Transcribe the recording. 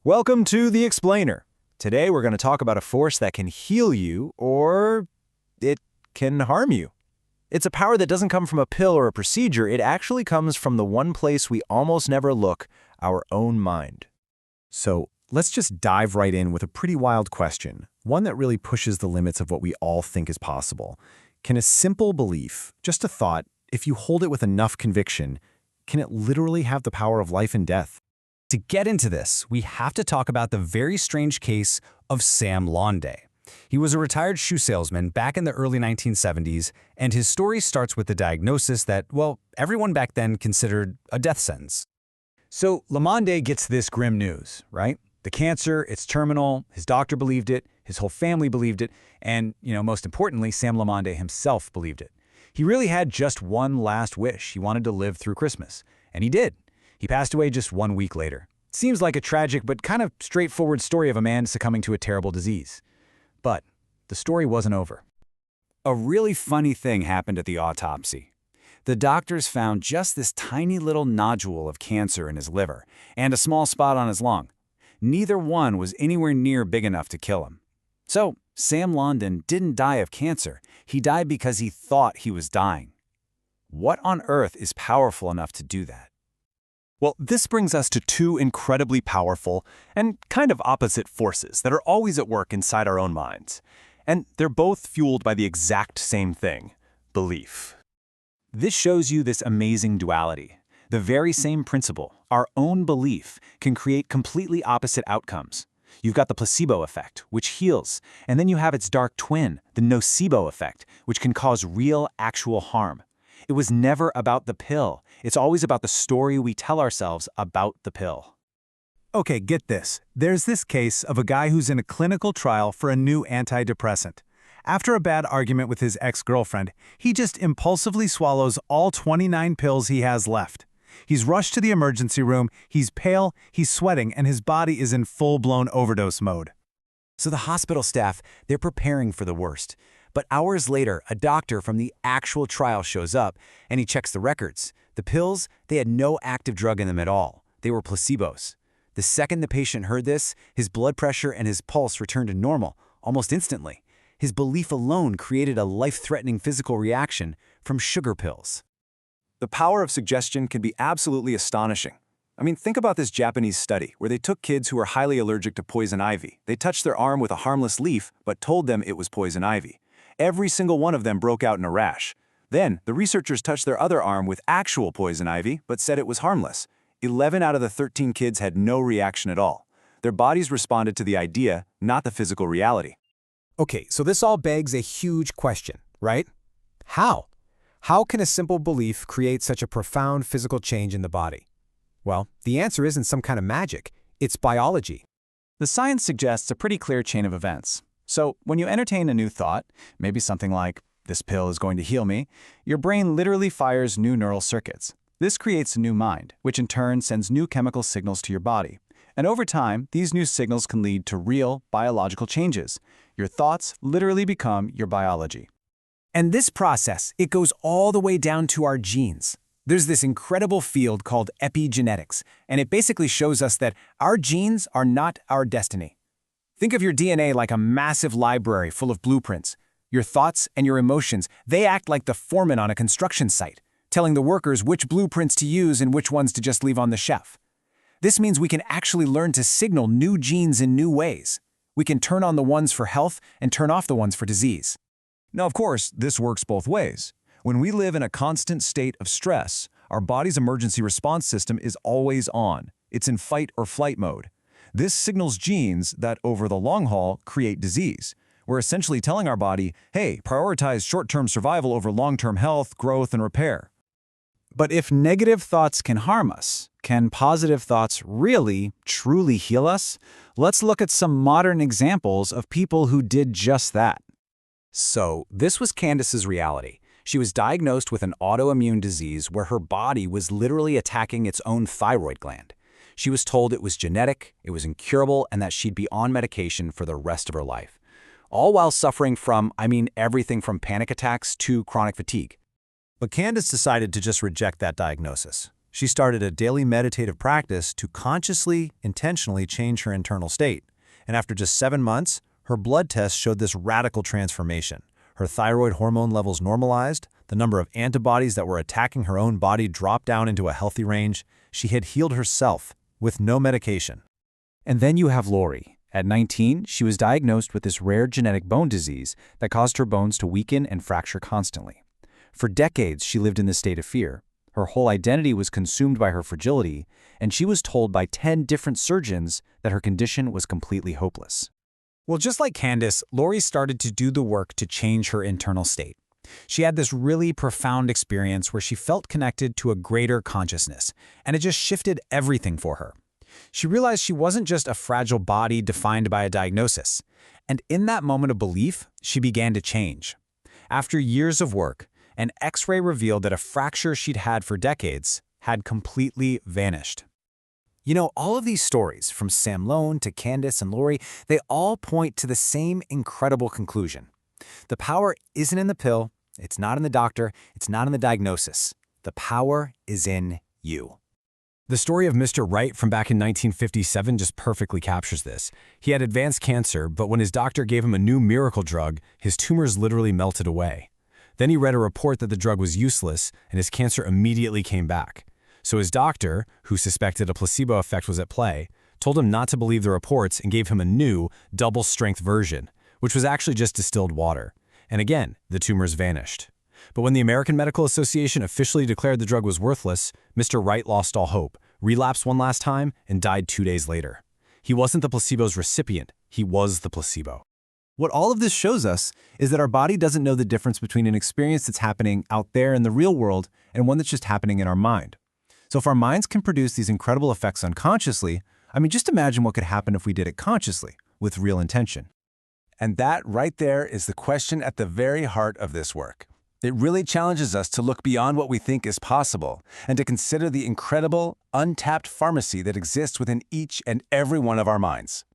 Welcome to The Explainer. Today we're going to talk about a force that can heal you, or it can harm you. It's a power that doesn't come from a pill or a procedure. It actually comes from the one place we almost never look, our own mind. So let's just dive right in with a pretty wild question, one that really pushes the limits of what we all think is possible. Can a simple belief, just a thought, if you hold it with enough conviction, can it literally have the power of life and death? To get into this, we have to talk about the very strange case of Sam Londe. He was a retired shoe salesman back in the early 1970s, and his story starts with the diagnosis that, well, everyone back then considered a death sentence. So Lamonde gets this grim news, right? The cancer, it's terminal, his doctor believed it, his whole family believed it, and, most importantly, Sam Lamonde himself believed it. He really had just one last wish. He wanted to live through Christmas, and he did. He passed away just 1 week later. Seems like a tragic but kind of straightforward story of a man succumbing to a terrible disease. But the story wasn't over. A really funny thing happened at the autopsy. The doctors found just this tiny little nodule of cancer in his liver and a small spot on his lung. Neither one was anywhere near big enough to kill him. So Sam Londe didn't die of cancer. He died because he thought he was dying. What on earth is powerful enough to do that? Well, this brings us to two incredibly powerful and kind of opposite forces that are always at work inside our own minds. And they're both fueled by the exact same thing: belief. This shows you this amazing duality. The very same principle, our own belief, can create completely opposite outcomes. You've got the placebo effect, which heals, and then you have its dark twin, the nocebo effect, which can cause real, actual harm. It was never about the pill. It's always about the story we tell ourselves about the pill. Okay, get this. There's this case of a guy who's in a clinical trial for a new antidepressant. After a bad argument with his ex-girlfriend, he just impulsively swallows all 29 pills he has left. He's rushed to the emergency room, he's pale, he's sweating, and his body is in full-blown overdose mode. So the hospital staff, they're preparing for the worst. But hours later, a doctor from the actual trial shows up, and he checks the records. The pills, they had no active drug in them at all. They were placebos. The second the patient heard this, his blood pressure and his pulse returned to normal, almost instantly. His belief alone created a life-threatening physical reaction from sugar pills. The power of suggestion can be absolutely astonishing. I mean, think about this Japanese study where they took kids who were highly allergic to poison ivy. They touched their arm with a harmless leaf, but told them it was poison ivy. Every single one of them broke out in a rash. Then, the researchers touched their other arm with actual poison ivy, but said it was harmless. 11 out of the 13 kids had no reaction at all. Their bodies responded to the idea, not the physical reality. Okay, so this all begs a huge question, right? How? How can a simple belief create such a profound physical change in the body? Well, the answer isn't some kind of magic. It's biology. The science suggests a pretty clear chain of events. So, when you entertain a new thought, maybe something like, "This pill is going to heal me," your brain literally fires new neural circuits. This creates a new mind, which in turn sends new chemical signals to your body. And over time, these new signals can lead to real biological changes. Your thoughts literally become your biology. And this process, it goes all the way down to our genes. There's this incredible field called epigenetics, and it basically shows us that our genes are not our destiny. Think of your DNA like a massive library full of blueprints. Your thoughts and your emotions, they act like the foreman on a construction site, telling the workers which blueprints to use and which ones to just leave on the shelf. This means we can actually learn to signal new genes in new ways. We can turn on the ones for health and turn off the ones for disease. Now, of course, this works both ways. When we live in a constant state of stress, our body's emergency response system is always on. It's in fight or flight mode. This signals genes that, over the long haul, create disease. We're essentially telling our body, hey, prioritize short-term survival over long-term health, growth, and repair. But if negative thoughts can harm us, can positive thoughts really, truly heal us? Let's look at some modern examples of people who did just that. So, this was Candace's reality. She was diagnosed with an autoimmune disease where her body was literally attacking its own thyroid gland. She was told it was genetic, it was incurable, and that she'd be on medication for the rest of her life. All while suffering from, everything from panic attacks to chronic fatigue. But Candace decided to just reject that diagnosis. She started a daily meditative practice to consciously, intentionally change her internal state. And after just 7 months, her blood tests showed this radical transformation. Her thyroid hormone levels normalized, the number of antibodies that were attacking her own body dropped down into a healthy range. She had healed herself with no medication. And then you have Lori. At 19, she was diagnosed with this rare genetic bone disease that caused her bones to weaken and fracture constantly. For decades, she lived in this state of fear. Her whole identity was consumed by her fragility, and she was told by 10 different surgeons that her condition was completely hopeless. Well, just like Candace, Lori started to do the work to change her internal state. She had this really profound experience where she felt connected to a greater consciousness, and it just shifted everything for her. She realized she wasn't just a fragile body defined by a diagnosis, and in that moment of belief, she began to change. After years of work, an X-ray revealed that a fracture she'd had for decades had completely vanished. You know, all of these stories, from Sam Lone to Candace and Lori, they all point to the same incredible conclusion. The power isn't in the pill, it's not in the doctor, it's not in the diagnosis. The power is in you. The story of Mr. Wright from back in 1957 just perfectly captures this. He had advanced cancer, but when his doctor gave him a new miracle drug, his tumors literally melted away. Then he read a report that the drug was useless, and his cancer immediately came back. So his doctor, who suspected a placebo effect was at play, told him not to believe the reports and gave him a new, double-strength version, which was actually just distilled water. And again, the tumors vanished. But when the American Medical Association officially declared the drug was worthless, Mr. Wright lost all hope, relapsed one last time, and died 2 days later. He wasn't the placebo's recipient, he was the placebo. What all of this shows us is that our body doesn't know the difference between an experience that's happening out there in the real world and one that's just happening in our mind. So if our minds can produce these incredible effects unconsciously, I mean, just imagine what could happen if we did it consciously, with real intention. And that right there is the question at the very heart of this work. It really challenges us to look beyond what we think is possible and to consider the incredible, untapped pharmacy that exists within each and every one of our minds.